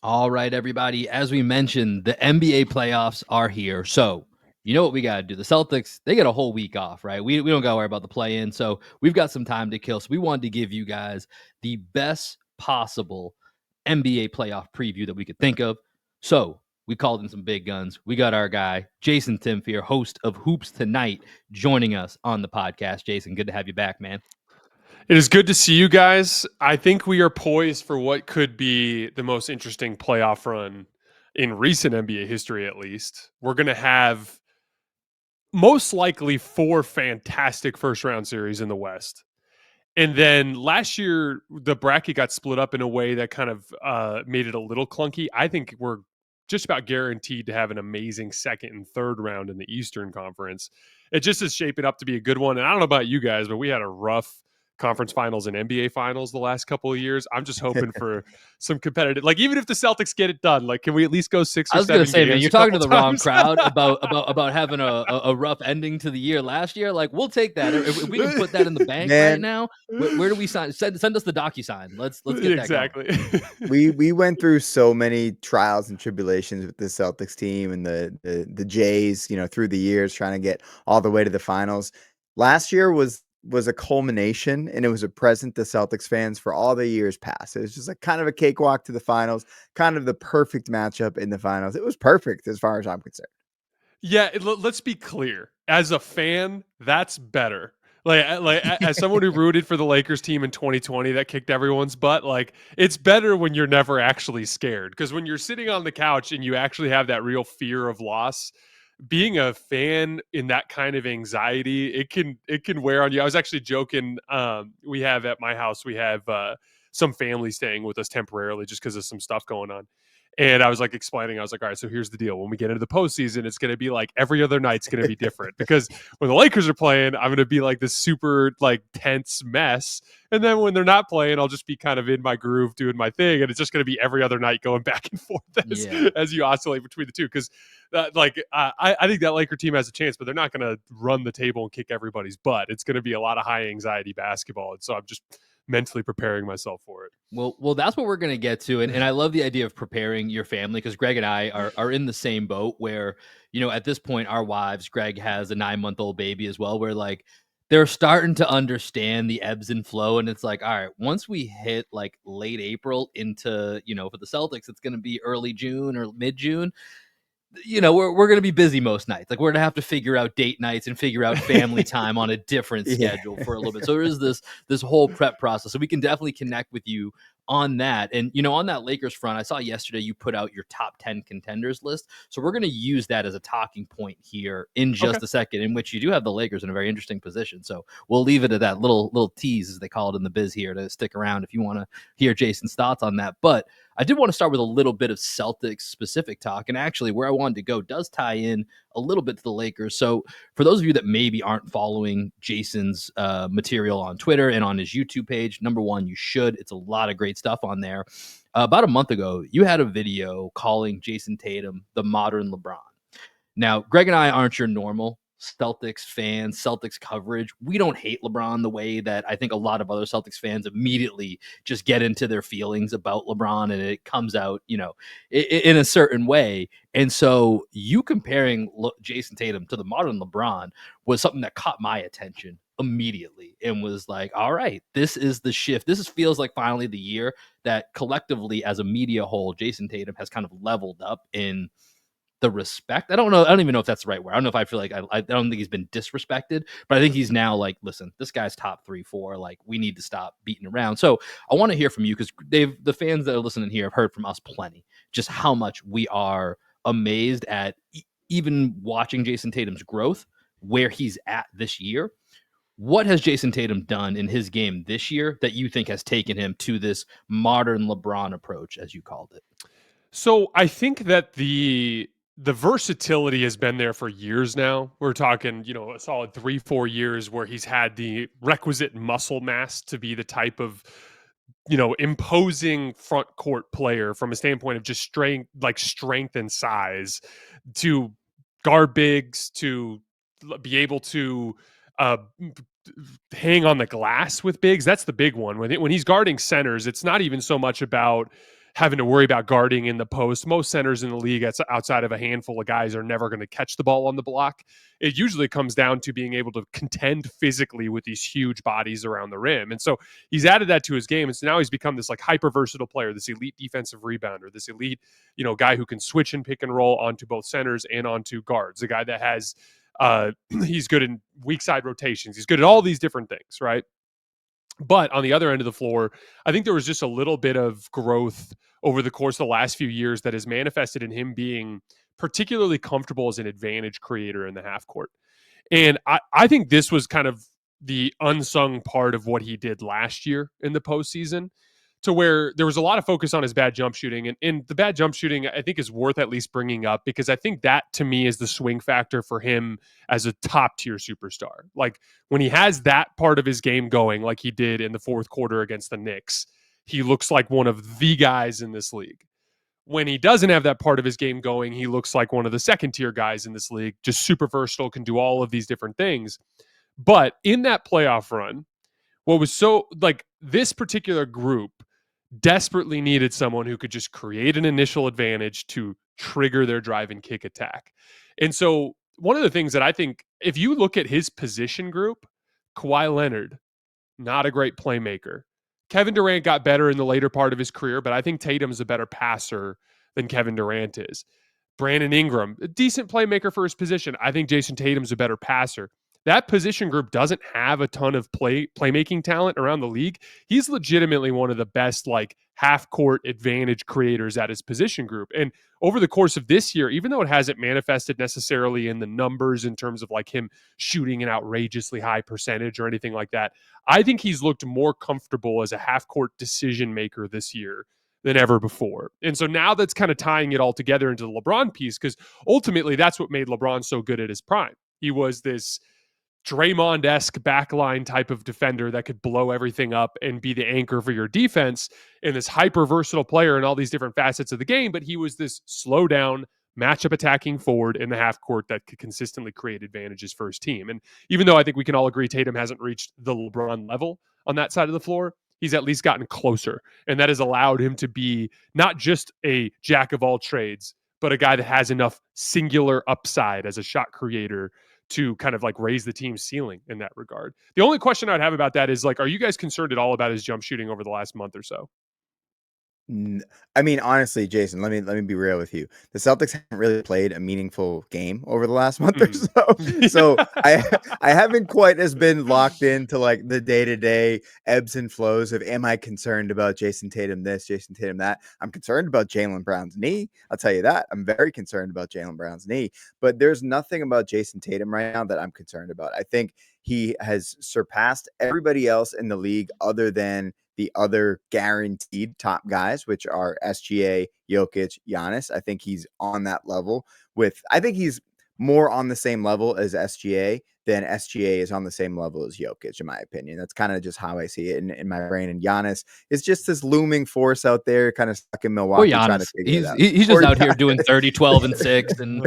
All right, everybody. As we mentioned, the NBA playoffs are here. So, you know what we got to do? The Celtics, they get a whole week off, right? We don't got to worry about the play in. So, we've got some time to kill. So, we wanted to give you guys the best possible NBA playoff preview that we could think of. So, we called in some big guns. We got our guy, Jayson Timpf here, host of Hoops Tonight, joining us on the podcast. Jayson, good to have you back, man. It is good to see you guys. I think we are poised for what could be the most interesting playoff run in recent NBA history, at least. We're going to have most likely 4 fantastic first round series in the West. And then last year, the bracket got split up in a way that kind of made it a little clunky. I think we're just about guaranteed to have an amazing second and third round in the Eastern Conference. It just is shaping up to be a good one. And I don't know about you guys, but we had a rough conference finals and NBA finals the last couple of years. I'm just hoping for some competitive, like even if the Celtics get it done, like can we at least go 6 I or was gonna 7 say, man, games you're a talking to couple the wrong times? crowd about having a rough ending to the year last year. Like, we'll take that if we can put that in the bank right Man, now. Where do we sign? Send us the DocuSign. Let's get that going. Exactly. we went through so many trials and tribulations with the Celtics team and the Jays, through the years trying to get all the way to the finals. Last year was a culmination, and it was a present to Celtics fans for all the years past. It was just like kind of a cakewalk to the finals, kind of the perfect matchup in the finals. It was perfect as far as I'm concerned. Yeah, let's be clear. As a fan, that's better. Like as someone who rooted for the Lakers team in 2020 that kicked everyone's butt, like it's better when you're never actually scared. Because when you're sitting on the couch and you actually have that real fear of loss, being a fan in that kind of anxiety, it can wear on you. I was actually joking. We have at my house, we have some family staying with us temporarily just because of some stuff going on. And I was like explaining, I was like, all right, so here's the deal. When we get into the postseason, it's going to be like every other night's going to be different because when the Lakers are playing, I'm going to be like this super like tense mess. And then when they're not playing, I'll just be kind of in my groove doing my thing. And it's just going to be every other night going back and forth as you oscillate between the two. Because I think that Laker team has a chance, but they're not going to run the table and kick everybody's butt. It's going to be a lot of high anxiety basketball. And so I'm just mentally preparing myself for it. Well, that's what we're gonna get to, and I love the idea of preparing your family because Greg and I are in the same boat where at this point our wives, Greg has a 9-month-old baby as well, where like they're starting to understand the ebbs and flow, and it's like, all right, once we hit like late April into for the Celtics, it's gonna be early June or mid June. We're going to be busy most nights. Like we're going to have to figure out date nights and figure out family time on a different schedule for a little bit. So there is this whole prep process. So we can definitely connect with you on that. And on that Lakers front, I saw yesterday you put out your top 10 contenders list. So we're going to use that as a talking point here in just a second, in which you do have the Lakers in a very interesting position. So we'll leave it at that little tease, as they call it in the biz here, to stick around if you want to hear Jason's thoughts on that. But I did want to start with a little bit of Celtics specific talk. And actually, where I wanted to go does tie in a little bit to the Lakers. So for those of you that maybe aren't following Jason's material on Twitter and on his YouTube page, number one, you should. It's a lot of great stuff on there. About a month ago, you had a video calling Jayson Tatum the modern LeBron. Now, Greg and I aren't your normal Celtics fans, Celtics coverage. We don't hate LeBron the way that I think a lot of other Celtics fans immediately just get into their feelings about LeBron, and it comes out, in a certain way. And so you comparing Jayson Tatum to the modern LeBron was something that caught my attention immediately and was like, all right, this is the shift. Feels like finally the year that collectively as a media whole, Jayson Tatum has kind of leveled up in the respect. I don't know. I don't even know if that's the right word. I don't know if I feel like I don't think he's been disrespected, but I think he's now like, listen, this guy's top 3, 4. Like, we need to stop beating around. So I want to hear from you because the fans that are listening here have heard from us plenty, just how much we are amazed at even watching Jayson Tatum's growth, where he's at this year. What has Jayson Tatum done in his game this year that you think has taken him to this modern LeBron approach, as you called it? So I think that the versatility has been there for years now. We're talking, a solid 3-4 years where he's had the requisite muscle mass to be the type of, imposing front court player from a standpoint of just strength and size, to guard bigs, to be able to hang on the glass with bigs. That's the big one. When he's guarding centers, it's not even so much about having to worry about guarding in the post. Most centers in the league outside of a handful of guys are never going to catch the ball on the block. It usually comes down to being able to contend physically with these huge bodies around the rim. And so he's added that to his game. And so now he's become this like hyper versatile player, this elite defensive rebounder, this elite, guy who can switch and pick and roll onto both centers and onto guards, a guy that has, he's good in weak side rotations. He's good at all these different things, right? But on the other end of the floor, I think there was just a little bit of growth over the course of the last few years that has manifested in him being particularly comfortable as an advantage creator in the half court. And I think this was kind of the unsung part of what he did last year in the postseason, to where there was a lot of focus on his bad jump shooting. And the bad jump shooting, I think, is worth at least bringing up, because I think that, to me, is the swing factor for him as a top tier superstar. Like, when he has that part of his game going, like he did in the fourth quarter against the Knicks, he looks like one of the guys in this league. When he doesn't have that part of his game going, he looks like one of the second tier guys in this league, just super versatile, can do all of these different things. But in that playoff run, what was so, like, this particular group desperately needed someone who could just create an initial advantage to trigger their drive and kick attack. And so one of the things that I think, if you look at his position group, Kawhi Leonard, not a great playmaker. Kevin Durant got better in the later part of his career, but I think Tatum's a better passer than Kevin Durant is. Brandon Ingram, a decent playmaker for his position. I think Jayson Tatum's a better passer. That position group doesn't have a ton of playmaking talent around the league. He's legitimately one of the best, like, half-court advantage creators at his position group. And over the course of this year, even though it hasn't manifested necessarily in the numbers in terms of like him shooting an outrageously high percentage or anything like that, I think he's looked more comfortable as a half-court decision maker this year than ever before. And so now that's kind of tying it all together into the LeBron piece, because ultimately that's what made LeBron so good at his prime. He was this Draymond-esque backline type of defender that could blow everything up and be the anchor for your defense, and this hyper versatile player in all these different facets of the game. But he was this slow down matchup attacking forward in the half court that could consistently create advantages for his team. And even though I think we can all agree Tatum hasn't reached the LeBron level on that side of the floor, he's at least gotten closer. And that has allowed him to be not just a jack of all trades, but a guy that has enough singular upside as a shot creator to kind of like raise the team's ceiling in that regard. The only question I'd have about that is, like, are you guys concerned at all about his jump shooting over the last month or so? I mean, honestly, Jayson, let me be real with you. The Celtics haven't really played a meaningful game over the last month or so. So I haven't quite as been locked into like the day-to-day ebbs and flows of, am I concerned about Jayson Tatum this, Jayson Tatum that? I'm concerned about Jaylen Brown's knee. I'll tell you that. I'm very concerned about Jaylen Brown's knee. But there's nothing about Jayson Tatum right now that I'm concerned about. I think he has surpassed everybody else in the league other than the other guaranteed top guys, which are SGA, Jokic, Giannis. I think he's on that level I think he's more on the same level as SGA than SGA is on the same level as Jokic, in my opinion. That's kind of just how I see it in my brain. And Giannis is just this looming force out there, kind of stuck in Milwaukee, trying to figure it out. He's just out here doing 30, 12, and 6, and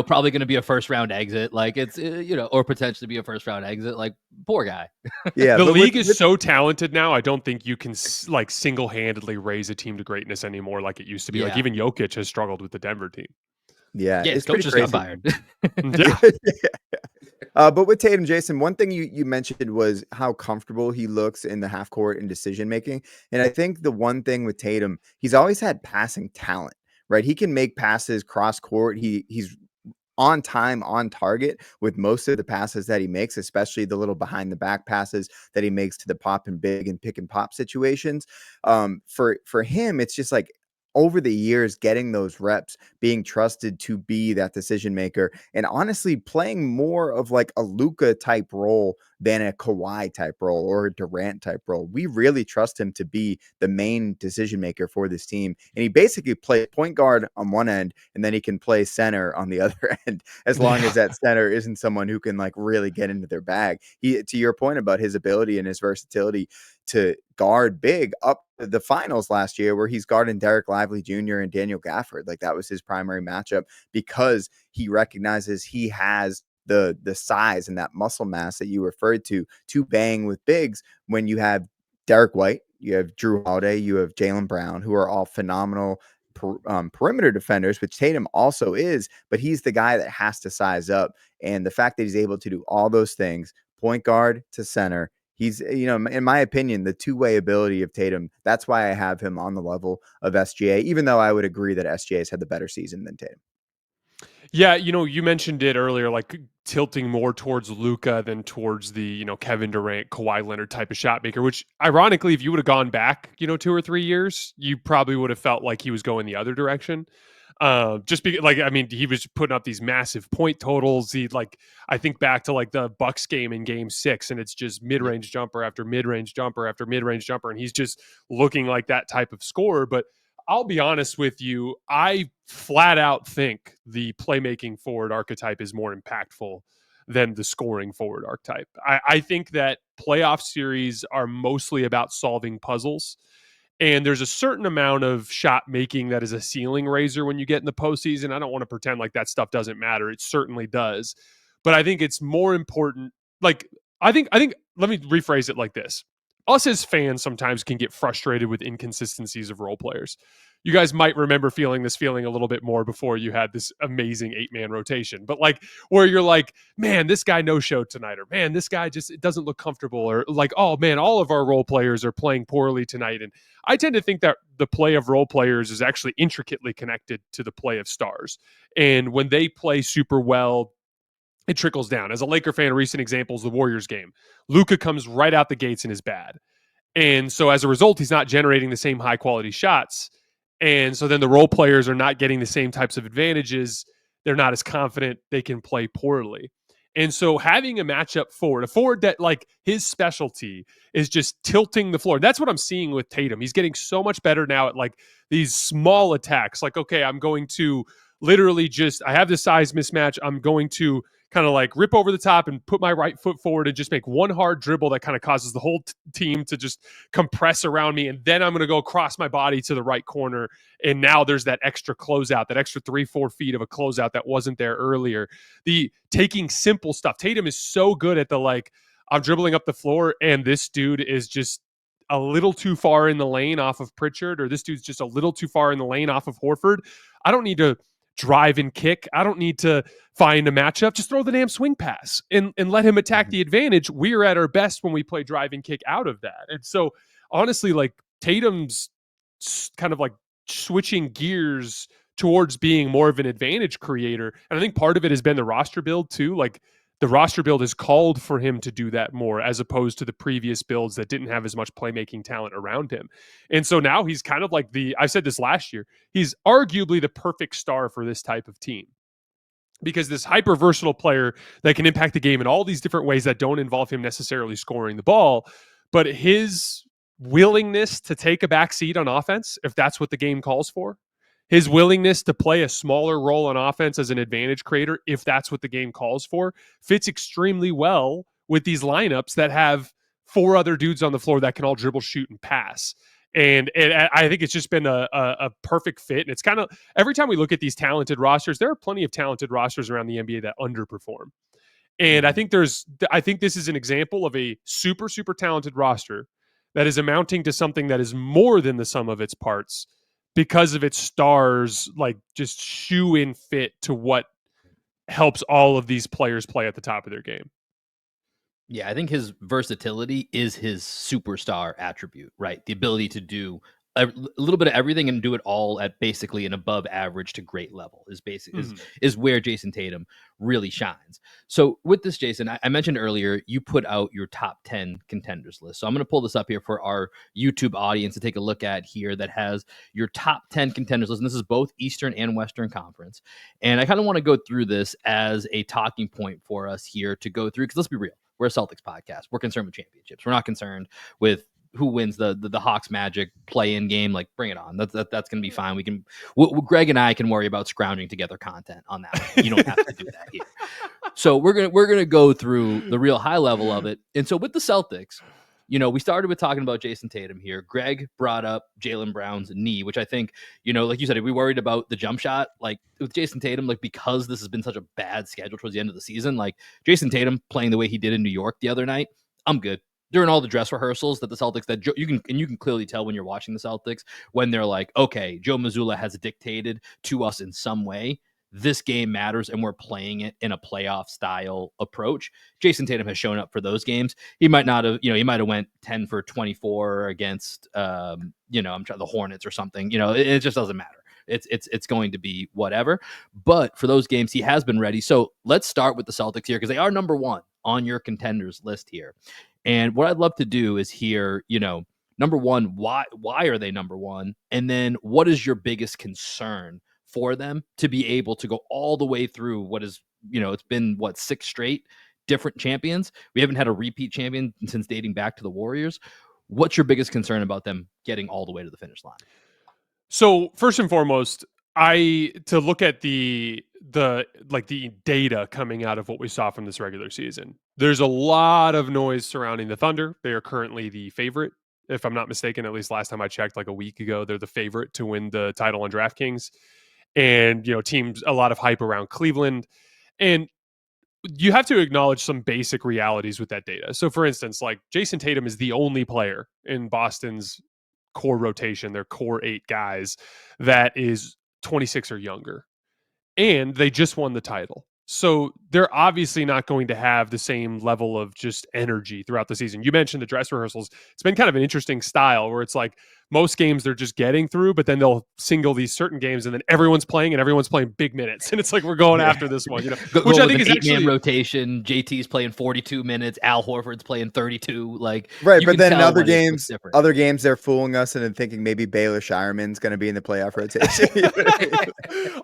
probably going to be a first round exit. Like, it's or potentially be a first round exit. Like, poor guy. Yeah, the league is so talented now. I don't think you can like single handedly raise a team to greatness anymore like it used to be. Yeah. Like, even Jokic has struggled with the Denver team. Yeah, his coach just got fired. Yeah. But with Tatum, Jayson, one thing you mentioned was how comfortable he looks in the half court and decision making. And I think the one thing with Tatum, he's always had passing talent, right? He can make passes cross court. He's on time, on target with most of the passes that he makes, especially the little behind the back passes that he makes to the pop and big and pick and pop situations. For him, it's just like, over the years, getting those reps, being trusted to be that decision maker, and honestly playing more of like a Luka type role than a Kawhi type role or a Durant type role. We really trust him to be the main decision maker for this team. And he basically plays point guard on one end, and then he can play center on the other end, as long as that center isn't someone who can like really get into their bag. To your point about his ability and his versatility to guard big up the finals last year, where he's guarding Derek Lively Jr. and Daniel Gafford. Like, that was his primary matchup, because he recognizes he has the size and that muscle mass that you referred to bang with bigs when you have Derek White you have Drew Holiday, you have Jaylen Brown, who are all phenomenal perimeter defenders, which Tatum also is, but he's the guy that has to size up. And the fact that he's able to do all those things, point guard to center, he's, in my opinion, the two-way ability of Tatum. That's why I have him on the level of SGA, even though I would agree that SGA's had the better season than Tatum. Yeah, you mentioned it earlier, like tilting more towards Luka than towards the, Kevin Durant, Kawhi Leonard type of shot maker, which ironically, if you would have gone back, 2 or 3 years, you probably would have felt like he was going the other direction. Just because, he was putting up these massive point totals. I think back to like the Bucks game in Game 6, and it's just mid-range jumper after mid-range jumper after mid-range jumper, and he's just looking like that type of scorer. But I'll be honest with you, I flat out think the playmaking forward archetype is more impactful than the scoring forward archetype. I think that playoff series are mostly about solving puzzles. And there's a certain amount of shot making that is a ceiling raiser when you get in the postseason. I don't want to pretend like that stuff doesn't matter. It certainly does. But I think it's more important. I think let me rephrase it like this. Us as fans sometimes can get frustrated with inconsistencies of role players. You guys might remember feeling this feeling a little bit more before you had this amazing 8-man rotation. But where you're like, man, this guy no showed tonight, or man, this guy just doesn't look comfortable, or like, oh man, all of our role players are playing poorly tonight. And I tend to think that the play of role players is actually intricately connected to the play of stars. And when they play super well, it trickles down. As a Laker fan, a recent example is the Warriors game. Luka comes right out the gates and is bad. And so as a result, he's not generating the same high quality shots. And so then the role players are not getting the same types of advantages. They're not as confident. They can play poorly. And so having a matchup forward, a forward that like his specialty is just tilting the floor. That's what I'm seeing with Tatum. He's getting so much better now at like these small attacks. Like, okay, I'm going to literally I have this size mismatch. I'm going to kind of like rip over the top and put my right foot forward and just make one hard dribble that kind of causes the whole team to just compress around me. And then I'm going to go across my body to the right corner. And now there's that extra closeout, that extra 3-4 feet of a closeout that wasn't there earlier. The taking simple stuff. Tatum is so good at the like, I'm dribbling up the floor and this dude is just a little too far in the lane off of Pritchard, or this dude's just a little too far in the lane off of Horford. I don't need to drive and kick. I don't need to find a matchup. Just throw the damn swing pass and let him attack the advantage. We're at our best when we play drive and kick out of that. And so honestly, like Tatum's kind of like switching gears towards being more of an advantage creator. And I think part of it has been the roster build too. Like the roster build has called for him to do that more, as opposed to the previous builds that didn't have as much playmaking talent around him. And so now he's kind of like I said this last year, he's arguably the perfect star for this type of team, because this hyper versatile player that can impact the game in all these different ways that don't involve him necessarily scoring the ball, but his willingness to take a back seat on offense, if that's what the game calls for, his willingness to play a smaller role on offense as an advantage creator, if that's what the game calls for, fits extremely well with these lineups that have 4 other dudes on the floor that can all dribble, shoot, and pass. And I think it's just been a perfect fit. And it's kind of, every time we look at these talented rosters, there are plenty of talented rosters around the NBA that underperform. And I think this is an example of a super, super talented roster that is amounting to something that is more than the sum of its parts, because of its stars, like just shoe in fit to what helps all of these players play at the top of their game. Yeah, I think his versatility is his superstar attribute, right? The ability to do a little bit of everything and do it all at basically an above average to great level is where Jayson Tatum really shines. So with this, Jayson, I mentioned earlier, you put out your top 10 contenders list. So I'm going to pull this up here for our YouTube audience to take a look at here, that has your top 10 contenders list. And this is both Eastern and Western Conference. And I kind of want to go through this as a talking point for us here to go through, because let's be real. We're a Celtics podcast. We're concerned with championships. We're not concerned with who wins the Hawks Magic play-in game. Like, bring it on. That's going to be fine. Greg and I can worry about scrounging together content on that. You don't have to do that here. So we're gonna go through the real high level of it. And so with the Celtics, we started with talking about Jayson Tatum here. Greg brought up Jaylen Brown's knee, which I think, like you said, if we worried about the jump shot, like with Jayson Tatum, like because this has been such a bad schedule towards the end of the season, like Jayson Tatum playing the way he did in New York the other night, I'm good. during all the dress rehearsals that the Celtics you can clearly tell when you're watching the Celtics when they're like, okay, Joe Mazzulla has dictated to us in some way this game matters and we're playing it in a playoff style approach. Jayson Tatum has shown up for those games. He might not have, he might have went 10 for 24 against, I'm trying the Hornets or something. It just doesn't matter. It's going to be whatever. But for those games, he has been ready. So let's start with the Celtics here because they are number one on your contenders list here. And what I'd love to do is hear, number one, why are they number one? And then what is your biggest concern for them to be able to go all the way through what is, it's been 6 straight different champions. We haven't had a repeat champion since dating back to the Warriors. What's your biggest concern about them getting all the way to the finish line? So first and foremost, to look at the data coming out of what we saw from this regular season, there's a lot of noise surrounding the Thunder. They are currently the favorite, if I'm not mistaken. At least last time I checked, like a week ago, they're the favorite to win the title on DraftKings. And teams, a lot of hype around Cleveland, and you have to acknowledge some basic realities with that data. So, for instance, like Jayson Tatum is the only player in Boston's core rotation, their core 8 guys, that is 26 or younger. And they just won the title. So they're obviously not going to have the same level of just energy throughout the season. You mentioned the dress rehearsals. It's been kind of an interesting style where it's like most games they're just getting through, but then they'll single these certain games and then everyone's playing big minutes. And it's like, we're going after this one, which I think is actually rotation. JT's playing 42 minutes. Al Horford's playing 32. Like, right. But then in other games, they're fooling us and thinking maybe Baylor Shireman's going to be in the playoff rotation.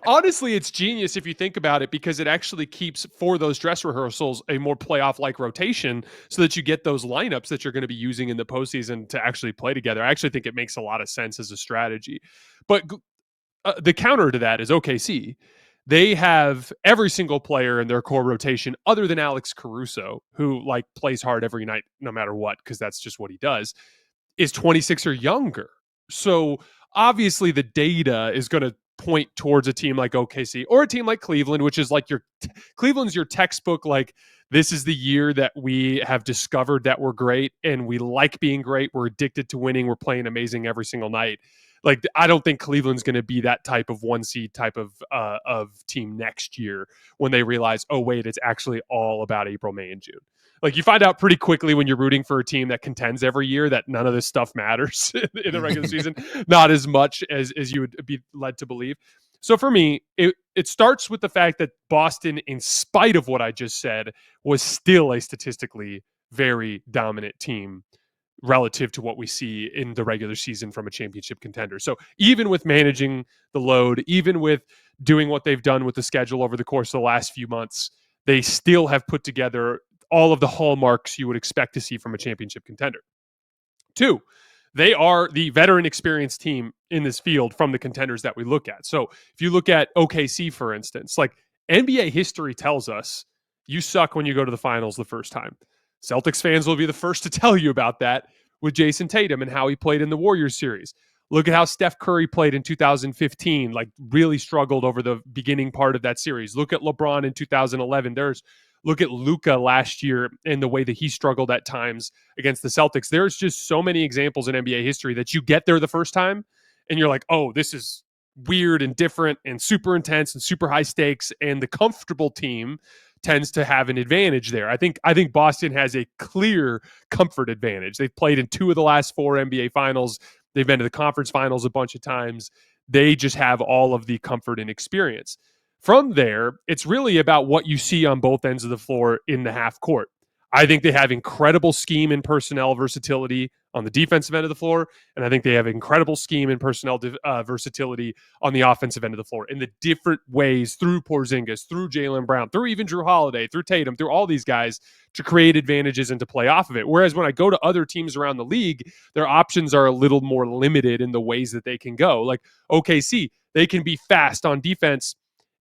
Honestly, it's genius if you think about it, because it actually keeps, for those dress rehearsals, a more playoff-like rotation so that you get those lineups that you're going to be using in the postseason to actually play together. I actually think it makes a lot of sense as a strategy. But the counter to that is OKC. They have every single player in their core rotation other than Alex Caruso, who plays hard every night no matter what, because that's just what he does, is 26 or younger. So obviously the data is going to point towards a team like OKC or a team like Cleveland, which is like Cleveland's your textbook. Like, this is the year that we have discovered that we're great and we like being great. We're addicted to winning. We're playing amazing every single night. Like, I don't think Cleveland's going to be that type of 1 seed type of team next year when they realize, oh wait, it's actually all about April, May, and June. Like, you find out pretty quickly when you're rooting for a team that contends every year that none of this stuff matters in the regular season, not as much as you would be led to believe. So for me, it starts with the fact that Boston, in spite of what I just said, was still a statistically very dominant team relative to what we see in the regular season from a championship contender. So even with managing the load, even with doing what they've done with the schedule over the course of the last few months, they still have put together all of the hallmarks you would expect to see from a championship contender. 2, they are the veteran experienced team in this field from the contenders that we look at. So if you look at OKC, for instance, like, NBA history tells us you suck when you go to the finals the first time. Celtics fans will be the first to tell you about that with Jayson Tatum and how he played in the Warriors series. Look at how Steph Curry played in 2015, like really struggled over the beginning part of that series. Look at LeBron in 2011. Look at Luka last year and the way that he struggled at times against the Celtics. There's just so many examples in NBA history that you get there the first time and you're like, oh, this is weird and different and super intense and super high stakes. And the comfortable team tends to have an advantage there. I think Boston has a clear comfort advantage. They've played in 2 of the last 4 NBA finals. They've been to the conference finals a bunch of times. They just have all of the comfort and experience. From there, it's really about what you see on both ends of the floor in the half court. I think they have incredible scheme and personnel versatility on the defensive end of the floor, and I think they have incredible scheme and personnel versatility on the offensive end of the floor in the different ways through Porzingis, through Jaylen Brown, through even Drew Holiday, through Tatum, through all these guys to create advantages and to play off of it. Whereas when I go to other teams around the league, their options are a little more limited in the ways that they can go. Like OKC, they can be fast on defense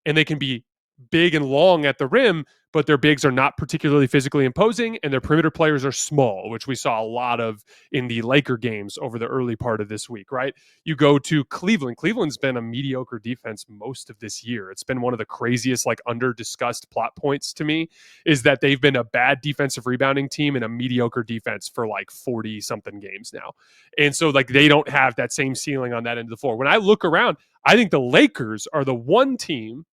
and they can be big and long at the rim, but their bigs are not particularly physically imposing, and their perimeter players are small, which we saw a lot of in the Laker games over the early part of this week, right? You go to Cleveland. Cleveland's been a mediocre defense most of this year. It's been one of the craziest, like, under-discussed plot points to me, is that they've been a bad defensive rebounding team and a mediocre defense for like 40-something games now. And so, like, they don't have that same ceiling on that end of the floor. When I look around, I think the Lakers are the one team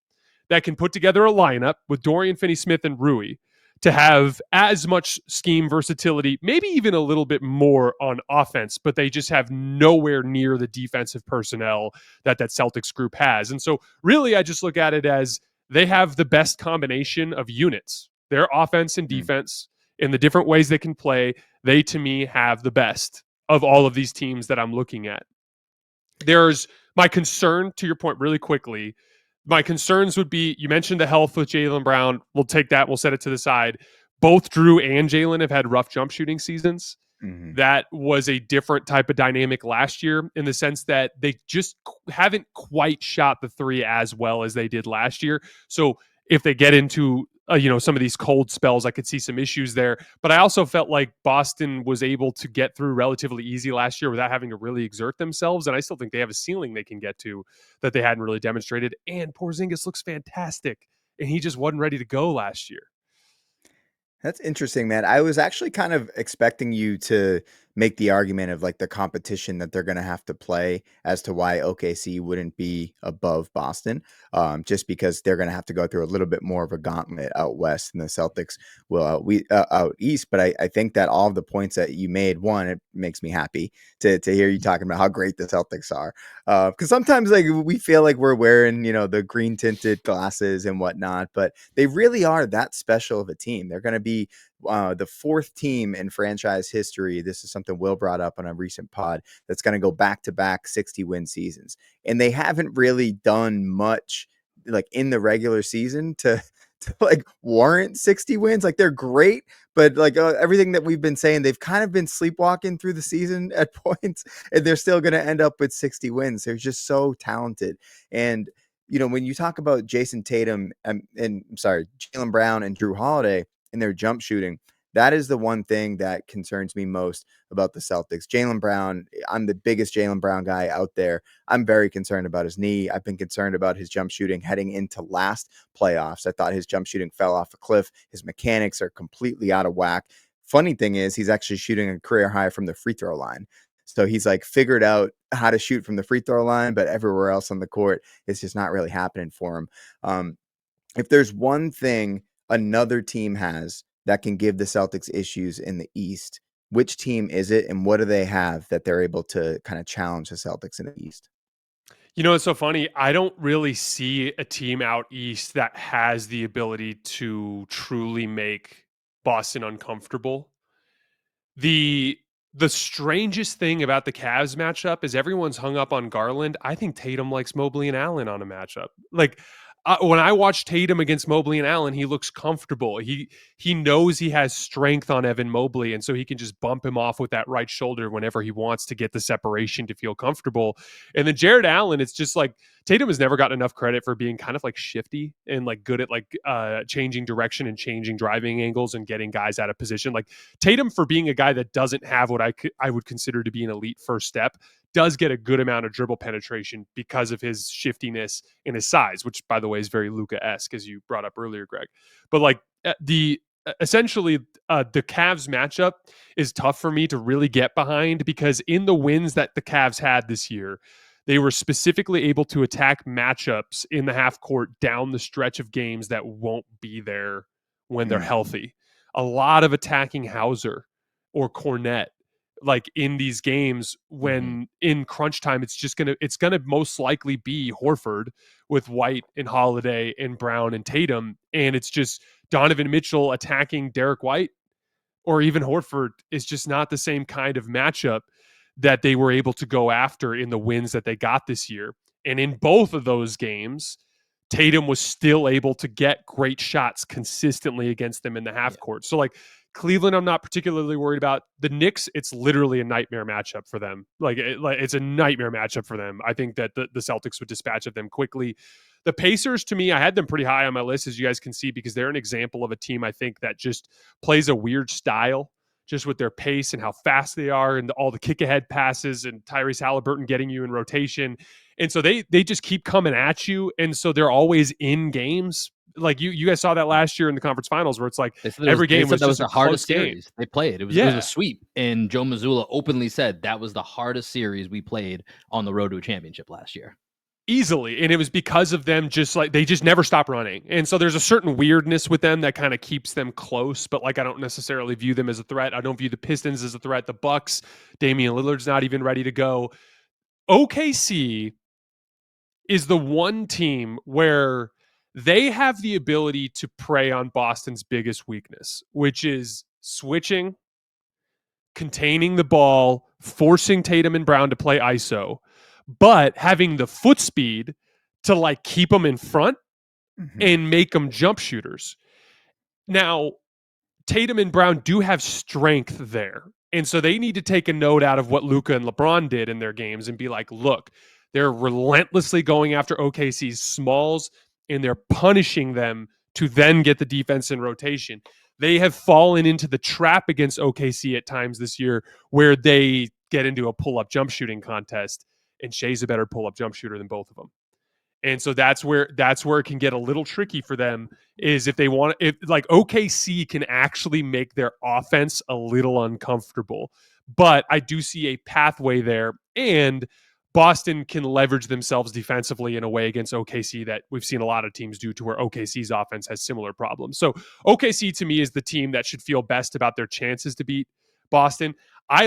that can put together a lineup with Dorian Finney-Smith and Rui to have as much scheme versatility, maybe even a little bit more on offense, but they just have nowhere near the defensive personnel that Celtics group has. And so really, I just look at it as they have the best combination of units, their offense and defense, in the different ways they can play. They, to me, have the best of all of these teams that I'm looking at. There's my concern, to your point really quickly, my concerns would be, you mentioned the health with Jaylen Brown. We'll take that. We'll set it to the side. Both Drew and Jaylen have had rough jump shooting seasons. Mm-hmm. That was a different type of dynamic last year, in the sense that they just haven't quite shot the three as well as they did last year. So if they get into some of these cold spells, I could see some issues there. But I also felt like Boston was able to get through relatively easy last year without having to really exert themselves. And I still think they have a ceiling they can get to that they hadn't really demonstrated. And Porzingis looks fantastic, and he just wasn't ready to go last year. That's interesting, man. I was actually kind of expecting you to make the argument of like the competition that they're going to have to play as to why OKC wouldn't be above Boston, just because they're going to have to go through a little bit more of a gauntlet out west than the Celtics will out east. But I think that all of the points that you made, one, it makes me happy to hear you talking about how great the Celtics are. Because sometimes like we feel like we're wearing, the green tinted glasses and whatnot, but they really are that special of a team. They're going to be the fourth team in franchise history. This is something Will brought up on a recent pod, that's going to go back-to-back 60-win seasons. And they haven't really done much like in the regular season to like warrant 60 wins. Like, they're great, but like everything that we've been saying, they've kind of been sleepwalking through the season at points, and they're still going to end up with 60 wins. They're just so talented. And when you talk about Jayson Tatum Jaylen Brown and Drew Holiday in their jump shooting, that is the one thing that concerns me most about the Celtics. Jaylen Brown, I'm the biggest Jaylen Brown guy out there. I'm very concerned about his knee. I've been concerned about his jump shooting heading into last playoffs. I thought his jump shooting fell off a cliff. His mechanics are completely out of whack. Funny thing is, he's actually shooting a career high from the free throw line. So he's like figured out how to shoot from the free throw line, but everywhere else on the court, it's just not really happening for him. If there's one thing another team has that can give the Celtics issues in the East, which team is it, and what do they have that they're able to kind of challenge the Celtics in the East? It's so funny. I don't really see a team out East that has the ability to truly make Boston uncomfortable. The strangest thing about the Cavs matchup is everyone's hung up on Garland. I think Tatum likes Mobley and Allen on a matchup. Like, when I watch Tatum against Mobley and Allen, he looks comfortable. He knows he has strength on Evan Mobley, and so he can just bump him off with that right shoulder whenever he wants to get the separation to feel comfortable. And then Jared Allen, it's just like, Tatum has never gotten enough credit for being kind of like shifty and like good at like changing direction and changing driving angles and getting guys out of position. Like, Tatum, for being a guy that doesn't have what I would consider to be an elite first step, does get a good amount of dribble penetration because of his shiftiness and his size, which, by the way, is very Luka-esque, as you brought up earlier, Greg. But like essentially the Cavs matchup is tough for me to really get behind, because in the wins that the Cavs had this year, they were specifically able to attack matchups in the half court down the stretch of games that won't be there when they're healthy. A lot of attacking Hauser or Cornette, like in these games when in crunch time, it's gonna most likely be Horford with White and Holiday and Brown and Tatum, and it's just Donovan Mitchell attacking Derek White or even Horford is just not the same kind of matchup that they were able to go after in the wins that they got this year. And in both of those games, Tatum was still able to get great shots consistently against them in the half court. So like, Cleveland, I'm not particularly worried about. The Knicks, it's literally a nightmare matchup for them. Like it's a nightmare matchup for them. I think that the Celtics would dispatch of them quickly. The Pacers, to me, I had them pretty high on my list, as you guys can see, because they're an example of a team, I think, that just plays a weird style, just with their pace and how fast they are and all the kick ahead passes and Tyrese Halliburton getting you in rotation. And so they just keep coming at you. And so they're always in games. Like you guys saw that last year in the conference finals, where it's like every game was just the a hardest close game. series they played. It was Yeah. a sweep, and Joe Mazzulla openly said that was the hardest series we played on the road to a championship last year. Easily. And it was because of them just like they just never stop running. And so there's a certain weirdness with them that kind of keeps them close, but like I don't necessarily view them as a threat. I don't view the Pistons as a threat. The Bucks, Damian Lillard's not even ready to go. OKC is the one team where they have the ability to prey on Boston's biggest weakness, which is switching, containing the ball, forcing Tatum and Brown to play ISO, but having the foot speed to like keep them in front and make them jump shooters. Now, Tatum and Brown do have strength there. And so they need to take a note out of what Luka and LeBron did in their games and be like, look, they're relentlessly going after OKC's smalls and they're punishing them to then get the defense in rotation. They have fallen into the trap against OKC at times this year where they get into a pull-up jump shooting contest, and Shea's a better pull-up jump shooter than both of them. And so that's where it can get a little tricky for them, is if like OKC can actually make their offense a little uncomfortable. But I do see a pathway there, and Boston can leverage themselves defensively in a way against OKC that we've seen a lot of teams do, to where OKC's offense has similar problems. So OKC to me is the team that should feel best about their chances to beat Boston. I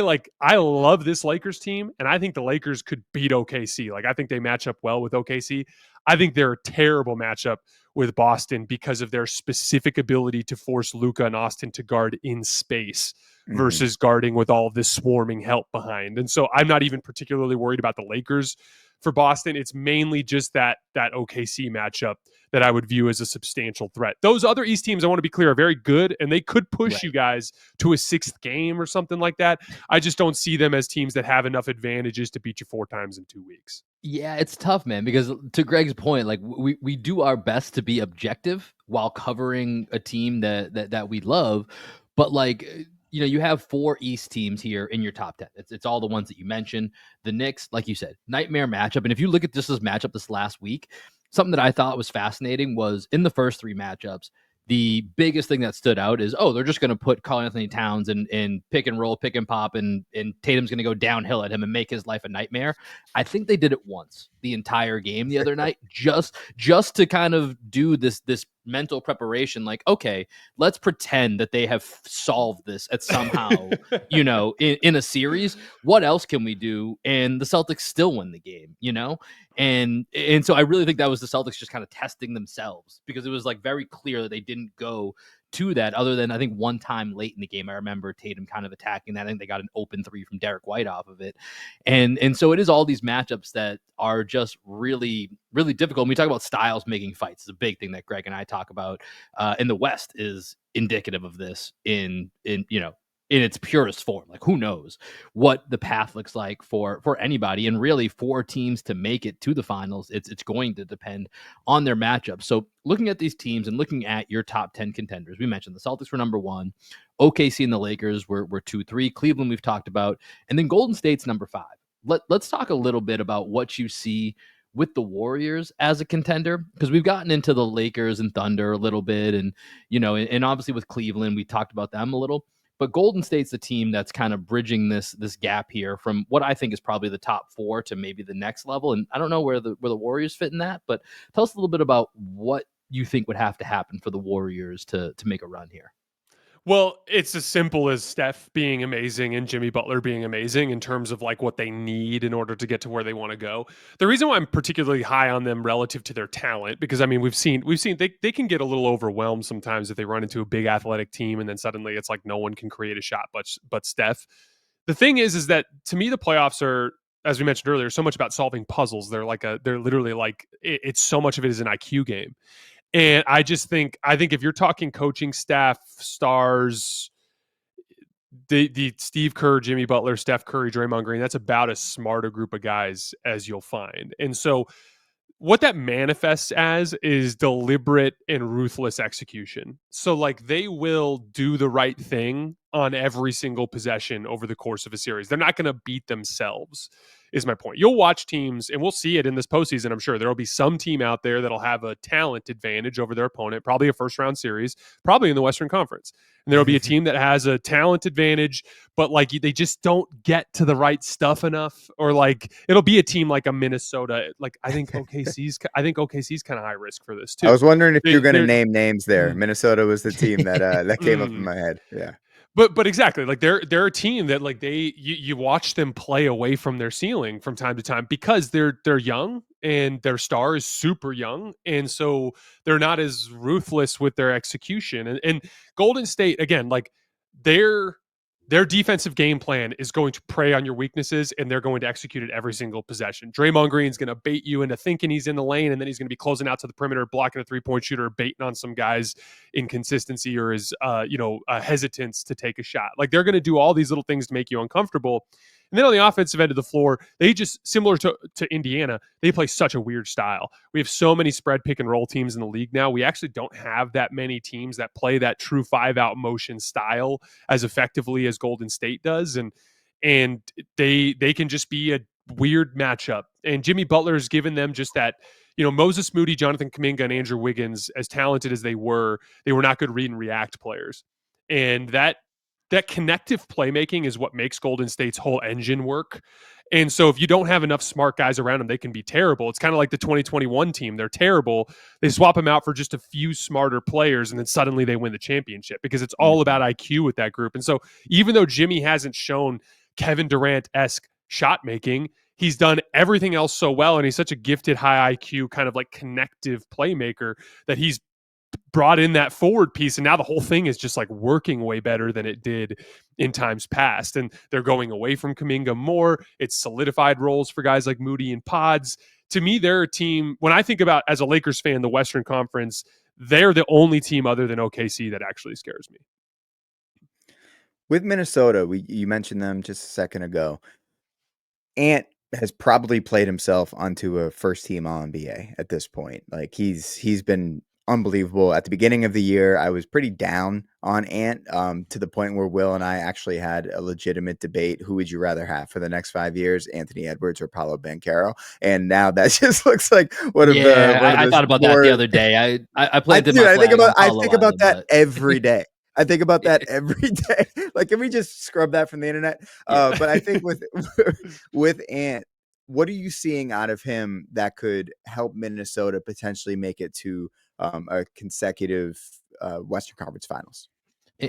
love this Lakers team, and I think the Lakers could beat OKC. Like, I think they match up well with OKC. I think they're a terrible matchup with Boston because of their specific ability to force Luka and Austin to guard in space versus guarding with all of this swarming help behind. And so I'm not even particularly worried about the Lakers for Boston. It's mainly just that OKC matchup that I would view as a substantial threat. Those other East teams, I want to be clear, are very good, and they could push you guys to a 6th game or something like that. I just don't see them as teams that have enough advantages to beat you 4 times in 2 weeks. Yeah, it's tough, man, because to Greg's point, like we do our best to be objective while covering a team that we love, but like, you have 4 East teams here in your top 10. It's all the ones that you mentioned. The Knicks, like you said, nightmare matchup. And if you look at this matchup this last week, something that I thought was fascinating was in the first 3 matchups, the biggest thing that stood out is, they're just going to put Karl-Anthony Towns in pick and roll, pick and pop, and Tatum's going to go downhill at him and make his life a nightmare. I think they did it once the entire game the other night, just to kind of do this mental preparation. Like, okay, let's pretend that they have solved this at somehow, in a series. What else can we do? And the Celtics still win the game, And so I really think that was the Celtics just kind of testing themselves, because it was like very clear that they didn't go to that, other than I think one time late in the game. I remember Tatum kind of attacking that. I think they got an open 3 from Derek White off of it. And so it is all these matchups that are just really, really difficult. When we talk about styles making fights, it's a big thing that Greg and I talk about in the West, is indicative of this in its purest form. Like, who knows what the path looks like for anybody, and really for teams to make it to the finals, it's going to depend on their matchup. So looking at these teams and looking at your top 10 contenders, we mentioned the Celtics were number 1, OKC and the Lakers were 2, 3, Cleveland we've talked about, and then Golden State's number 5. Let's talk a little bit about what you see with the Warriors as a contender, because we've gotten into the Lakers and Thunder a little bit, and and obviously with Cleveland we talked about them a little. But Golden State's the team that's kind of bridging this gap here from what I think is probably the top 4 to maybe the next level. And I don't know where the Warriors fit in that, but tell us a little bit about what you think would have to happen for the Warriors to make a run here. Well, it's as simple as Steph being amazing and Jimmy Butler being amazing in terms of like what they need in order to get to where they want to go. The reason why I'm particularly high on them relative to their talent, because I mean, we've seen they can get a little overwhelmed sometimes if they run into a big athletic team and then suddenly it's like no one can create a shot but Steph. The thing is that to me the playoffs are, as we mentioned earlier, so much about solving puzzles. They're literally like it's so much of it is an IQ game. And I think if you're talking coaching staff, stars, the Steve Kerr, Jimmy Butler, Steph Curry, Draymond Green, that's about as smart a group of guys as you'll find. And so what that manifests as is deliberate and ruthless execution. So like they will do the right thing on every single possession over the course of a series. They're not going to beat themselves, is my point. You'll watch teams, and we'll see it in this postseason. I'm sure there'll be some team out there that'll have a talent advantage over their opponent, probably a first round series, probably in the Western Conference. And there'll be a team that has a talent advantage, but like they just don't get to the right stuff enough, or like it'll be a team like a Minnesota. Like I think OKC's kind of high risk for this too. I was wondering if They, you're going to they're name names there. Minnesota was the team that came up in my head. Yeah. But exactly, like they're a team that like you watch them play away from their ceiling from time to time because they're young and their star is super young, and so they're not as ruthless with their execution. And Golden State, again, like their defensive game plan is going to prey on your weaknesses, and they're going to execute it every single possession. Draymond Green's going to bait you into thinking he's in the lane, and then he's going to be closing out to the perimeter, blocking a three-point shooter, baiting on some guy's inconsistency or his hesitance to take a shot. Like they're going to do all these little things to make you uncomfortable. And then on the offensive end of the floor, they just, similar to Indiana, they play such a weird style. We have so many spread pick and roll teams in the league now. We actually don't have that many teams that play that true 5-out motion style as effectively as Golden State does. And they can just be a weird matchup. And Jimmy Butler's given them just that, Moses Moody, Jonathan Kuminga, and Andrew Wiggins, as talented as they were not good read and react players. And that connective playmaking is what makes Golden State's whole engine work. And so if you don't have enough smart guys around them, they can be terrible. It's kind of like the 2021 team. They're terrible. They swap them out for just a few smarter players, and then suddenly they win the championship because it's all about IQ with that group. And so even though Jimmy hasn't shown Kevin Durant-esque shot making, he's done everything else so well, and he's such a gifted high IQ kind of like connective playmaker that he's brought in that forward piece, and now the whole thing is just like working way better than it did in times past. And they're going away from Kuminga more. It's solidified roles for guys like Moody and Pods. To me, they're a team, when I think about, as a Lakers fan, the Western Conference, they're the only team other than OKC that actually scares me. With Minnesota, you mentioned them just a second ago. Ant has probably played himself onto a first-team All-NBA at this point. Like he's been unbelievable. At the beginning of the year, I was pretty down on Ant, to the point where Will and I actually had a legitimate debate. Who would you rather have for the next 5 years, Anthony Edwards or Paolo Banchero? And now that just looks like one of the. I thought about that the other day. I planted my flag I on think about that but... every day. I think about that every day. Like, can we just scrub that from the internet? But I think with Ant, what are you seeing out of him that could help Minnesota potentially make it to a consecutive Western Conference Finals?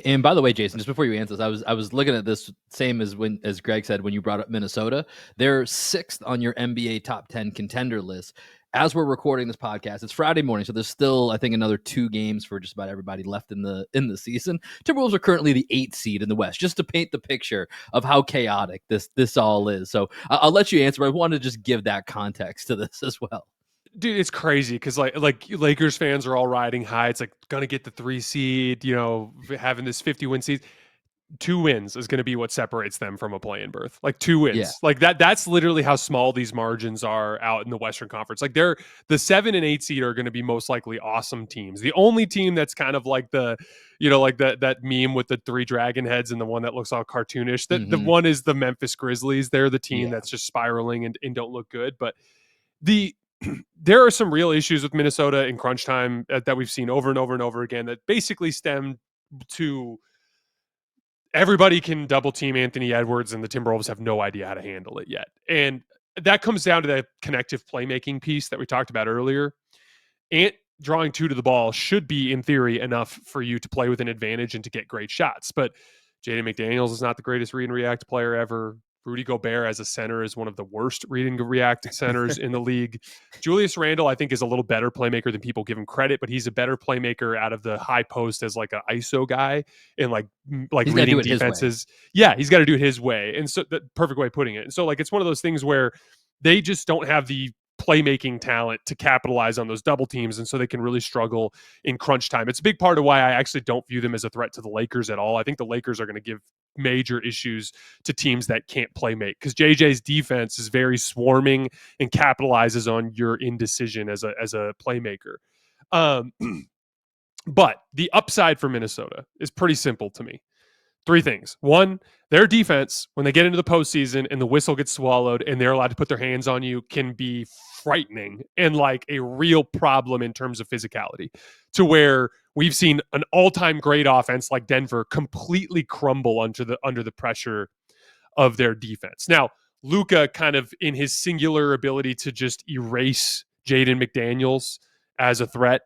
And by the way, Jayson, just before you answer this, I was looking at this same as Greg said when you brought up Minnesota. They're 6th on your NBA top 10 contender list. As we're recording this podcast, it's Friday morning, so there's still, I think, another 2 games for just about everybody left in the season. Timberwolves are currently the 8th seed in the West, just to paint the picture of how chaotic this all is. So I'll let you answer, but I want to just give that context to this as well. Dude, it's crazy because like Lakers fans are all riding high. It's like gonna get the 3 seed, having this 50-win season. 2 wins is going to be what separates them from a play-in berth. Like 2 wins. Yeah. Like that's literally how small these margins are out in the Western Conference. Like the 7 and 8 seed are going to be most likely awesome teams. The only team that's kind of like the, like that meme with the 3 dragon heads and the one that looks all cartoonish. The one is the Memphis Grizzlies. They're the team that's just spiraling and don't look good. But there are some real issues with Minnesota in crunch time that we've seen over and over and over again that basically stem to everybody can double team Anthony Edwards, and the Timberwolves have no idea how to handle it yet. And that comes down to the connective playmaking piece that we talked about earlier. Ant drawing 2 to the ball should be, in theory, enough for you to play with an advantage and to get great shots. But Jaden McDaniels is not the greatest read and react player ever. Rudy Gobert as a center is one of the worst read and react centers in the league. Julius Randle, I think, is a little better playmaker than people give him credit, but he's a better playmaker out of the high post as like an ISO guy and like he's reading defenses. Yeah, he's got to do it his way. And so the perfect way of putting it. And so like it's one of those things where they just don't have the playmaking talent to capitalize on those double teams, and so they can really struggle in crunch time. It's a big part of why I actually don't view them as a threat to the Lakers at all. I think the Lakers are going to give major issues to teams that can't play make, because JJ's defense is very swarming and capitalizes on your indecision as a playmaker. But the upside for Minnesota is pretty simple to me. Three things. One, their defense, when they get into the postseason and the whistle gets swallowed and they're allowed to put their hands on you, can be frightening and like a real problem in terms of physicality, to where we've seen an all-time great offense like Denver completely crumble under the pressure of their defense. Now, Luka, kind of in his singular ability to just erase Jaden McDaniels as a threat,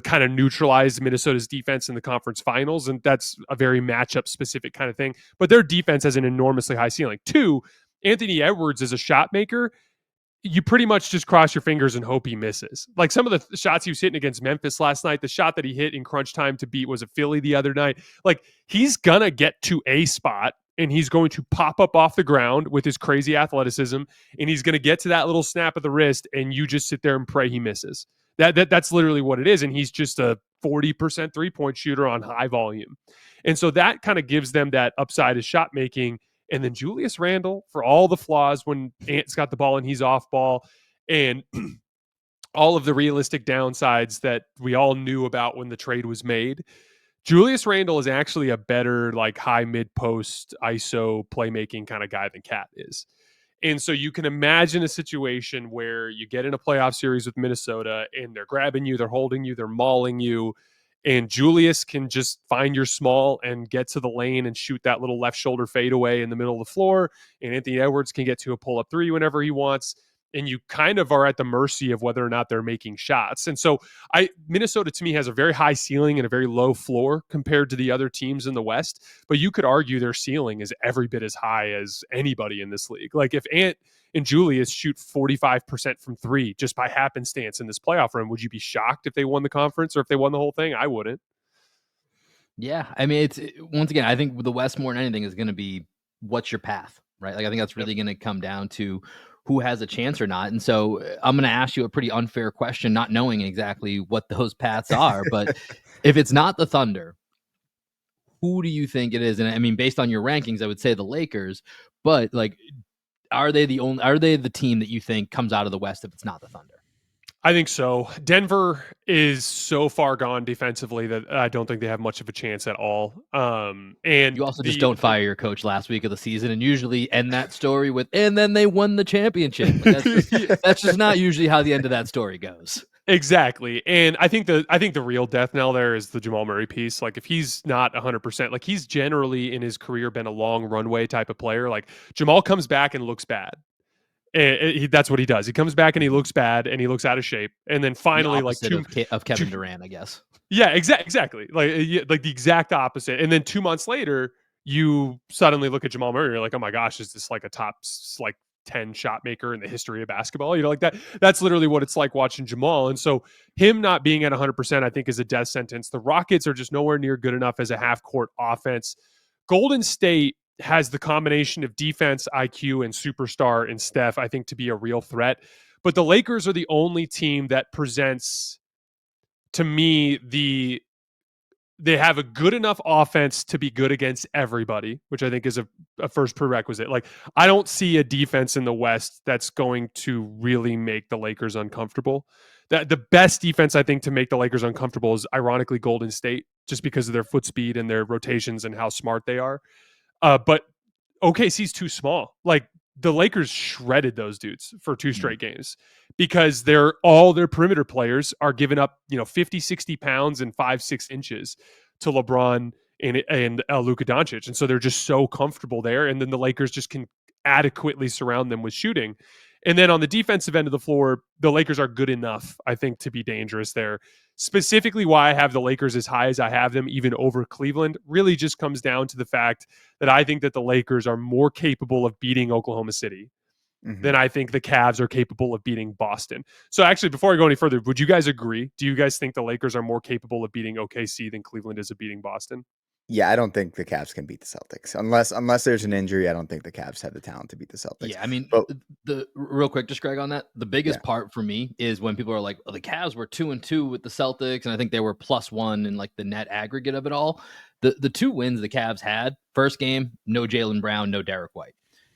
kind of neutralized Minnesota's defense in the conference finals, and that's a very matchup specific kind of thing. But their defense has an enormously high ceiling. Two, Anthony Edwards is a shot maker. You pretty much just cross your fingers and hope he misses. Like some of the shots he was hitting against Memphis last night, the shot that he hit in crunch time to beat was a Philly the other night. Like, he's gonna get to a spot and he's going to pop up off the ground with his crazy athleticism, and he's going to get to that little snap of the wrist, and you just sit there and pray he misses. That's literally what it is. And he's just a 40% 3-point shooter on high volume. And so that kind of gives them that upside as shot making. And then Julius Randle, for all the flaws when Ant's got the ball and he's off ball, and all of the realistic downsides that we all knew about when the trade was made, Julius Randle is actually a better like high mid post ISO playmaking kind of guy than Cat is. And so you can imagine a situation where you get in a playoff series with Minnesota and they're grabbing you, they're holding you, they're mauling you, and Julius can just find your small and get to the lane and shoot that little left shoulder fadeaway in the middle of the floor. And Anthony Edwards can get to a pull-up three whenever he wants. And you kind of are at the mercy of whether or not they're making shots. And so Minnesota to me has a very high ceiling and a very low floor compared to the other teams in the West. But you could argue their ceiling is every bit as high as anybody in this league. Like if Ant and Julius shoot 45% from three just by happenstance in this playoff run, would you be shocked if they won the conference or if they won the whole thing? I wouldn't. Yeah. I mean, once again, I think the West more than anything is going to be what's your path, right? Like I think that's really going to come down to who has a chance or not. And so I'm going to ask you a pretty unfair question, not knowing exactly what those paths are. But if it's not the Thunder, who do you think it is? And I mean, based on your rankings, I would say the Lakers. But like, are they the team that you think comes out of the West if it's not the Thunder? I think so. Denver is so far gone defensively that I don't think they have much of a chance at all. And you also just don't fire your coach last week of the season and usually end that story with, and then they won the championship. That's just not usually how the end of that story goes. Exactly. And I think the real death knell there is the Jamal Murray piece. Like if he's not 100%, like he's generally in his career been a long runway type of player. Like Jamal comes back and looks bad. That's what he does. He comes back and he looks bad and he looks out of shape. And then finally, of Kevin Durant, I guess. Yeah, exactly. Like the exact opposite. And then 2 months later, you suddenly look at Jamal Murray. You're like, oh my gosh, is this like a top like 10 shot maker in the history of basketball? You know, like that. That's literally what it's like watching Jamal. And so him not being at 100%, I think, is a death sentence. The Rockets are just nowhere near good enough as a half court offense. Golden State has the combination of defense, IQ, and superstar in Steph, I think, to be a real threat. But the Lakers are the only team that presents, to me, they have a good enough offense to be good against everybody, which I think is a first prerequisite. Like, I don't see a defense in the West that's going to really make the Lakers uncomfortable. The best defense, I think, to make the Lakers uncomfortable is, ironically, Golden State, just because of their foot speed and their rotations and how smart they are. But OKC's too small. Like the Lakers shredded those dudes for 2 straight games because all their perimeter players are giving up, 50, 60 pounds and 5-6 inches to LeBron and Luka Doncic. And so they're just so comfortable there. And then the Lakers just can adequately surround them with shooting. And then on the defensive end of the floor, the Lakers are good enough, I think, to be dangerous there. Specifically, why I have the Lakers as high as I have them, even over Cleveland, really just comes down to the fact that I think that the Lakers are more capable of beating Oklahoma City than I think the Cavs are capable of beating Boston. So actually, before I go any further, would you guys agree? Do you guys think the Lakers are more capable of beating OKC than Cleveland is of beating Boston? Yeah, I don't think the Cavs can beat the Celtics unless there's an injury. I don't think the Cavs have the talent to beat the Celtics. Yeah, I mean, But the real quick, just Greg on that. The yeah, biggest part for me is when people are like, "Oh, the Cavs were 2-2 with the Celtics, and I think they were +1 in like the net aggregate of it all." The two wins the Cavs had: first game, no Jaylen Brown, no Derek White.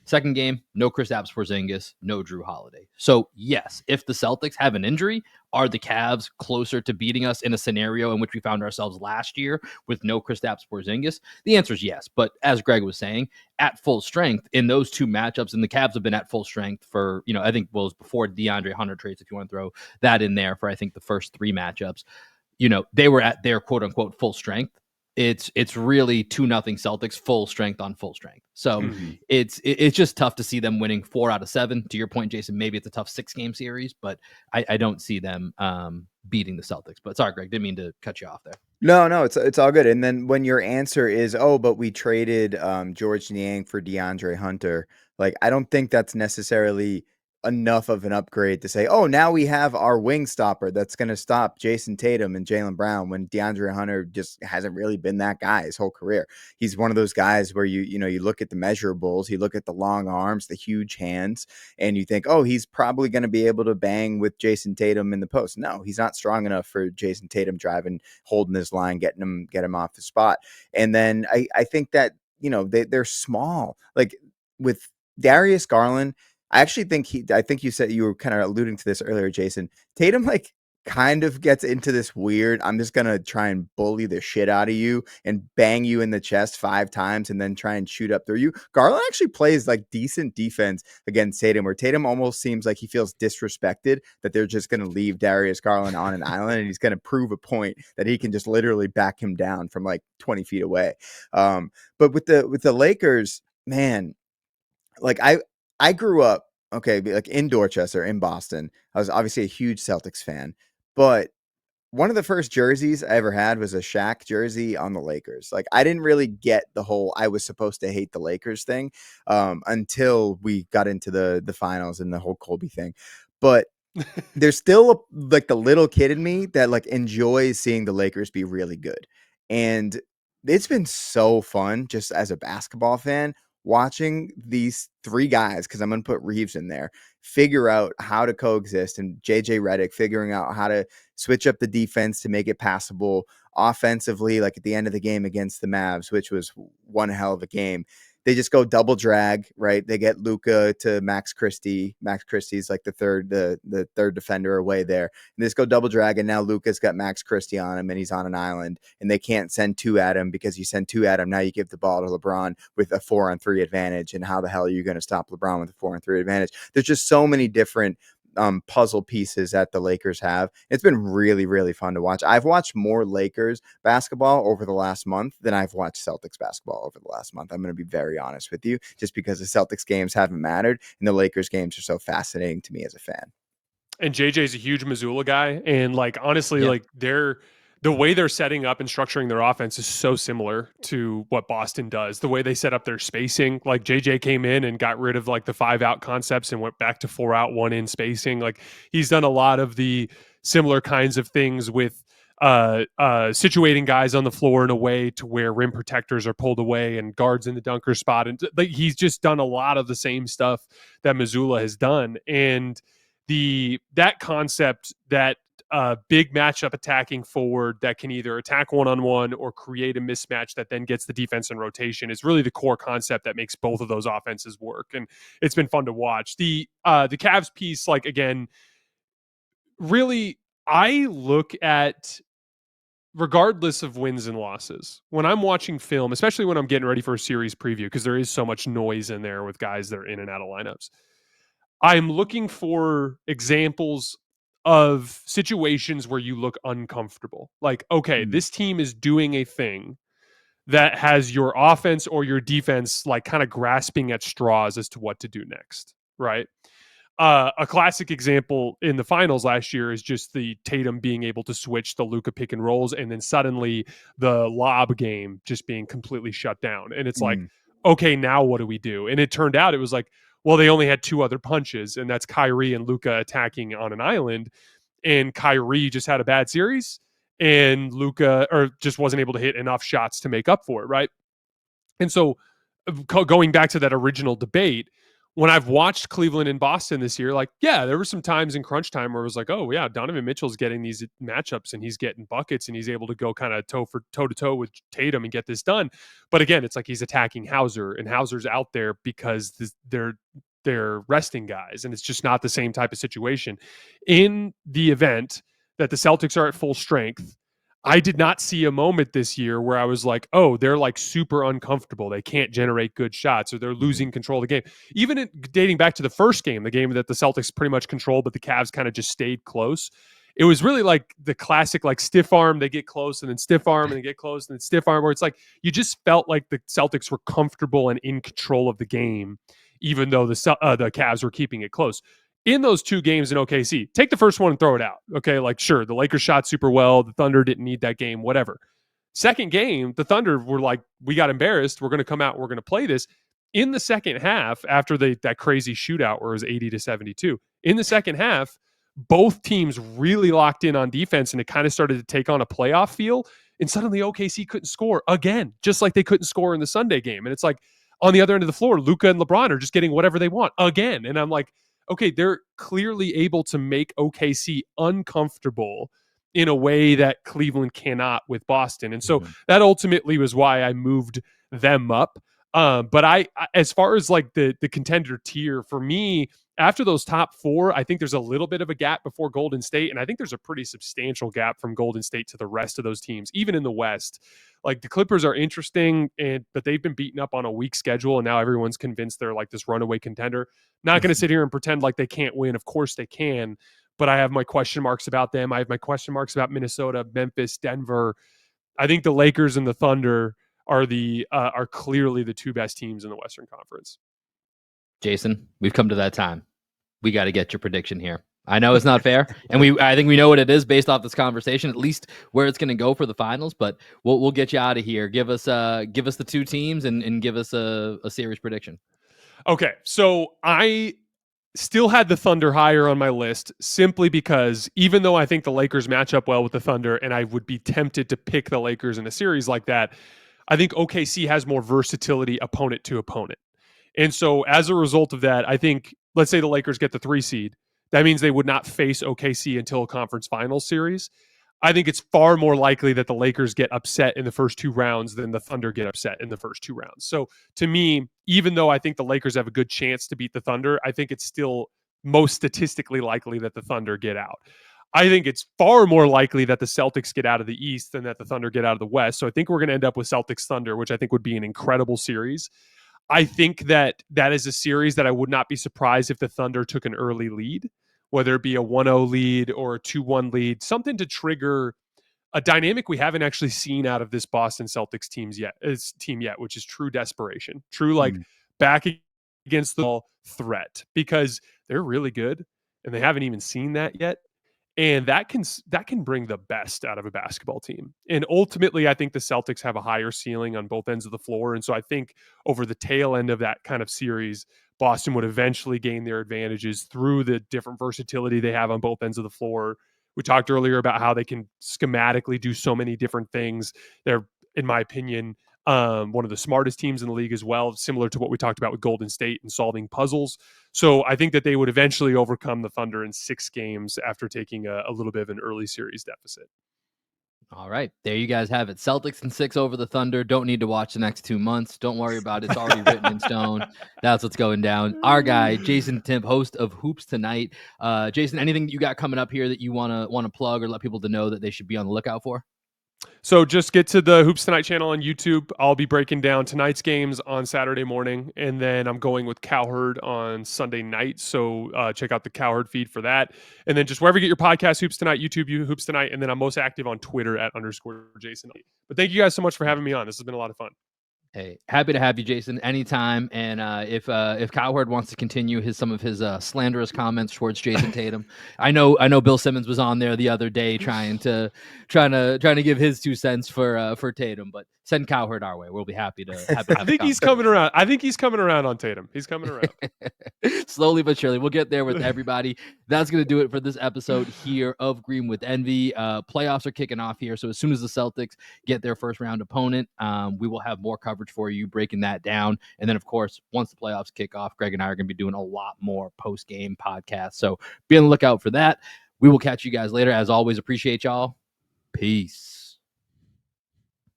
Second game, no Kristaps Porzingis, no Drew Holiday. So yes, if the Celtics have an injury, are the Cavs closer to beating us in a scenario in which we found ourselves last year with no Kristaps Porzingis? The answer is yes. But as Greg was saying, at full strength in those two matchups, and the Cavs have been at full strength for, I think it was before DeAndre Hunter trades, if you want to throw that in there for, I think, the first three matchups, they were at their quote unquote full strength. It's really 2-0 Celtics, full strength on full strength. So it's just tough to see them winning 4 out of 7. To your point, Jason, maybe it's a tough 6-game series, but I don't see them beating the Celtics. But sorry, Greg, didn't mean to cut you off there. no, it's all good. And then when your answer is, oh, but we traded George Niang for DeAndre Hunter, like I don't think that's necessarily enough of an upgrade to say, oh, now we have our wing stopper that's going to stop Jayson Tatum and Jaylen Brown, when DeAndre Hunter just hasn't really been that guy his whole career. He's one of those guys where you look at the measurables, you look at the long arms, the huge hands, and you think, oh, he's probably going to be able to bang with Jayson Tatum in the post. No, he's not strong enough for Jayson Tatum driving, holding his line, get him off the spot. And then I think that, they're small. Like with Darius Garland, I think you said, you were kind of alluding to this earlier, Jason. Tatum, like, kind of gets into this weird, I'm just going to try and bully the shit out of you and bang you in the chest 5 times and then try and shoot up through you. Garland actually plays like decent defense against Tatum, where Tatum almost seems like he feels disrespected that they're just going to leave Darius Garland on an island, and he's going to prove a point that he can just literally back him down from like 20 feet away. But with the Lakers, man, like I grew up, okay, like in Dorchester, in Boston. I was obviously a huge Celtics fan, but one of the first jerseys I ever had was a Shaq jersey on the Lakers. Like I didn't really get the whole I was supposed to hate the Lakers thing until we got into the finals and the whole Kobe thing. But there's still like the little kid in me that like enjoys seeing the Lakers be really good. And it's been so fun just as a basketball fan watching these 3 guys, because I'm going to put Reeves in there, figure out how to coexist, and JJ Redick figuring out how to switch up the defense to make it passable offensively. Like at the end of the game against the Mavs, which was one hell of a game, they just go double drag, right? They get Luka to Max Christie. Max Christie's like the third defender away there. And they just go double drag, and now Luka's got Max Christie on him, and he's on an island, and they can't send 2 at him, because you send 2 at him, now you give the ball to LeBron with a 4-on-3 advantage. And how the hell are you going to stop LeBron with a 4-on-3 advantage? There's just so many different puzzle pieces that the Lakers have. It's been really, really fun to watch. I've watched more Lakers basketball over the last month than I've watched Celtics basketball over the last month. I'm going to be very honest with you, just because the Celtics games haven't mattered and the Lakers games are so fascinating to me as a fan. And JJ's a huge Missoula guy, and like honestly, Yeah. like the way they're setting up and structuring their offense is so similar to what Boston does. The way they set up their spacing, like JJ came in and got rid of like the 5-out concepts and went back to 4-out, 1-in spacing. Like he's done a lot of the similar kinds of things with situating guys on the floor in a way to where rim protectors are pulled away and guards in the dunker spot. And like he's just done a lot of the same stuff that Missoula has done. And that concept, that big matchup attacking forward that can either attack one-on-one or create a mismatch that then gets the defense in rotation, is really the core concept that makes both of those offenses work. And it's been fun to watch. The Cavs piece, like, again, really, I look at, regardless of wins and losses, when I'm watching film, especially when I'm getting ready for a series preview, because there is so much noise in there with guys that are in and out of lineups, I'm looking for examples of situations where you look uncomfortable. Like, okay, this team is doing a thing that has your offense or your defense like kind of grasping at straws as to what to do next, right? A classic example in the finals last year is just the Tatum being able to switch the Luka pick and rolls, and then suddenly the lob game just being completely shut down. And it's like, okay, now what do we do? And it turned out it was like, well, they only had 2 other punches, and that's Kyrie and Luka attacking on an island. And Kyrie just had a bad series, and Luka or just wasn't able to hit enough shots to make up for it, right? And so going back to that original debate, when I've watched Cleveland and Boston this year, like, yeah, there were some times in crunch time where it was like, oh, yeah, Donovan Mitchell's getting these matchups and he's getting buckets and he's able to go kind of toe to toe with Tatum and get this done. But again, it's like he's attacking Hauser, and Hauser's out there because they're resting guys, and it's just not the same type of situation. In the event that the Celtics are at full strength, I did not see a moment this year where I was like, oh, they're like super uncomfortable. They can't generate good shots, or they're losing control of the game. Even dating back to the first game, the game that the Celtics pretty much controlled, but the Cavs kind of just stayed close. It was really like the classic, like stiff arm, they get close and then stiff arm and they get close and then stiff arm, where it's like you just felt like the Celtics were comfortable and in control of the game, even though the Cavs were keeping it close. In those two games in OKC, take the first one and throw it out. Okay, like sure, the Lakers shot super well. The Thunder didn't need that game, whatever. Second game, the Thunder were like, we got embarrassed. We're going to come out. We're going to play this. In the second half, after that crazy shootout where it was 80-72, in the second half, both teams really locked in on defense, and it kind of started to take on a playoff feel. And suddenly OKC couldn't score again, just like they couldn't score in the Sunday game. And it's like on the other end of the floor, Luka and LeBron are just getting whatever they want again. And I'm like, okay, they're clearly able to make OKC uncomfortable in a way that Cleveland cannot with Boston. And so that ultimately was why I moved them up. But I, as far as like the contender tier, for me, after those top four, I think there's a little bit of a gap before Golden State. And I think there's a pretty substantial gap from Golden State to the rest of those teams, even in the West. Like the Clippers are interesting, but they've been beaten up on a weak schedule. And now everyone's convinced they're like this runaway contender. Not going to sit here and pretend like they can't win. Of course they can. But I have my question marks about them. I have my question marks about Minnesota, Memphis, Denver. I think the Lakers and the Thunder are clearly the two best teams in the Western Conference. Jason, we've come to that time. We got to get your prediction here. I know it's not fair, and I think we know what it is based off this conversation, at least where it's going to go for the finals. But we'll get you out of here. Give us the two teams and give us a series prediction. Okay, so I still had the Thunder higher on my list simply because even though I think the Lakers match up well with the Thunder, and I would be tempted to pick the Lakers in a series like that, I think OKC has more versatility opponent to opponent. And so as a result of that, I think, let's say the Lakers get the 3 seed. That means they would not face OKC until a conference finals series. I think it's far more likely that the Lakers get upset in the first 2 rounds than the Thunder get upset in the first 2 rounds. So to me, even though I think the Lakers have a good chance to beat the Thunder, I think it's still most statistically likely that the Thunder get out. I think it's far more likely that the Celtics get out of the East than that the Thunder get out of the West. So I think we're going to end up with Celtics Thunder, which I think would be an incredible series. I think that is a series that I would not be surprised if the Thunder took an early lead, whether it be a 1-0 lead or a 2-1 lead, something to trigger a dynamic we haven't actually seen out of this Boston Celtics team yet, which is true desperation, true like back against the wall threat, because they're really good and they haven't even seen that yet. And that can bring the best out of a basketball team. And ultimately, I think the Celtics have a higher ceiling on both ends of the floor. And so I think over the tail end of that kind of series, Boston would eventually gain their advantages through the different versatility they have on both ends of the floor. We talked earlier about how they can schematically do so many different things. They're, in my opinion, one of the smartest teams in the league as well, similar to what we talked about with Golden State and solving puzzles. So I think that they would eventually overcome the Thunder in 6 games after taking a little bit of an early series deficit. All right. There you guys have it. Celtics in 6 over the Thunder. Don't need to watch the next 2 months. Don't worry about it. It's already written in stone. That's what's going down. Our guy, Jayson Timpf, host of Hoops Tonight. Jason, anything you got coming up here that you want to plug or let people to know that they should be on the lookout for? So just get to the Hoops Tonight channel on YouTube. I'll be breaking down tonight's games on Saturday morning, and then I'm going with Cowherd on Sunday night. So check out the Cowherd feed for that. And then just wherever you get your podcast, Hoops Tonight, YouTube, Hoops Tonight, and then I'm most active on Twitter @_Jayson. But thank you guys so much for having me on. This has been a lot of fun. Hey, happy to have you, Jayson, anytime. And if Cowherd wants to continue some of his slanderous comments towards Jayson Tatum, I know Bill Simmons was on there the other day trying to give his 2 cents for Tatum, but send Cowherd our way. We'll be happy to have. I think he's coming around. I think he's coming around on Tatum. He's coming around. Slowly but surely. We'll get there with everybody. That's going to do it for this episode here of Green with Envy. Playoffs are kicking off here. So as soon as the Celtics get their first round opponent, we will have more coverage for you, breaking that down. And then, of course, once the playoffs kick off, Greg and I are going to be doing a lot more post-game podcasts. So be on the lookout for that. We will catch you guys later. As always, appreciate y'all. Peace.